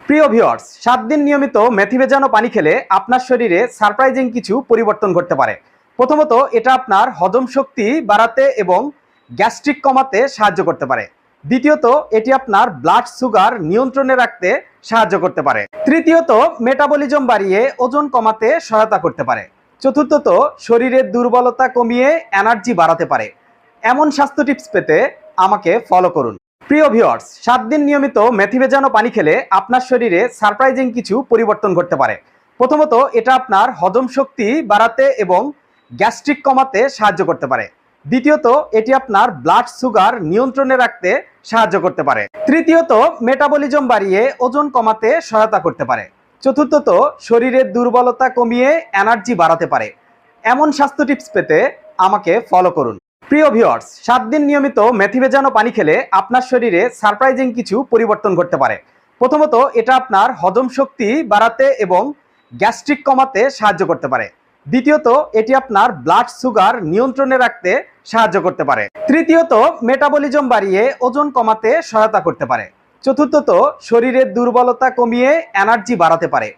প্রিয় ভিউয়ার্স, 7 দিন নিয়মিত মেথি ভেজানো পানি খেলে আপনার শরীরে সারপ্রাইজিং কিছু পরিবর্তন ঘটতে পারে। প্রথমত, এটা আপনার হজম শক্তি বাড়াতে এবং গ্যাস্ট্রিক কমাতে সাহায্য করতে পারে। দ্বিতীয়ত, এটি আপনার ব্লাড সুগার নিয়ন্ত্রণে রাখতে সাহায্য করতে পারে। তৃতীয়ত, মেটাবলিজম বাড়িয়ে ওজন কমাতে সহায়তা করতে পারে। চতুর্থত, শরীরের দুর্বলতা কমিয়ে এনার্জি বাড়াতে পারে। এমন স্বাস্থ্য টিপস পেতে আমাকে ফলো করুন। প্রিয় ভিউয়ার্স, 7 দিন নিয়মিত মেথি ভেজানো পানি খেলে আপনার শরীরে সারপ্রাইজিং কিছু পরিবর্তন ঘটতে পারে। প্রথমত, এটা আপনার হজম শক্তি বাড়াতে এবং গ্যাস্ট্রিক কমাতে সাহায্য করতে পারে। দ্বিতীয়ত, এটি আপনার ব্লাড সুগার নিয়ন্ত্রণে রাখতে সাহায্য করতে পারে। তৃতীয়ত, মেটাবলিজম বাড়িয়ে ওজন কমাতে সহায়তা করতে পারে। চতুর্থত, শরীরের দুর্বলতা কমিয়ে এনার্জি বাড়াতে পারে। এমন স্বাস্থ্য টিপস পেতে আমাকে ফলো করুন। প্রিয় ভিউয়ার্স, 7 দিন নিয়মিত মেথি ভেজানো পানি খেলে আপনার শরীরে সারপ্রাইজিং কিছু পরিবর্তন ঘটতে পারে। প্রথমত, এটা আপনার হজম শক্তি বাড়াতে এবং গ্যাস্ট্রিক কমাতে সাহায্য করতে পারে। দ্বিতীয়ত, এটি আপনার ব্লাড সুগার নিয়ন্ত্রণে রাখতে সাহায্য করতে পারে। তৃতীয়ত, মেটাবলিজম বাড়িয়ে ওজন কমাতে সহায়তা করতে পারে। চতুর্থত, শরীরের দুর্বলতা কমিয়ে এনার্জি বাড়াতে পারে।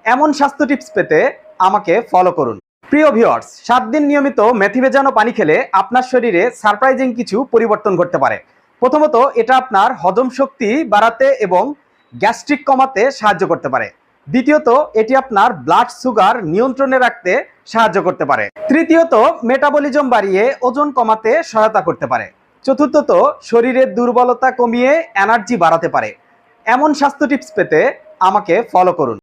এমন স্বাস্থ্য টিপস পেতে আমাকে ফলো করুন। প্রিয় ভিউয়ার্স, 7 দিন নিয়মিত মেথি ভেজানো পানি খেলে আপনার শরীরে সারপ্রাইজিং কিছু পরিবর্তন ঘটতে পারে। প্রথমত, এটা আপনার হজম শক্তি বাড়াতে এবং গ্যাস্ট্রিক কমাতে সাহায্য করতে পারে। দ্বিতীয়ত, এটি আপনার ব্লাড সুগার নিয়ন্ত্রণে রাখতে সাহায্য করতে পারে। তৃতীয়ত, মেটাবলিজম বাড়িয়ে ওজন কমাতে সহায়তা করতে পারে। চতুর্থত, শরীরের দুর্বলতা কমিয়ে এনার্জি বাড়াতে পারে। এমন স্বাস্থ্য টিপস পেতে আমাকে ফলো করুন।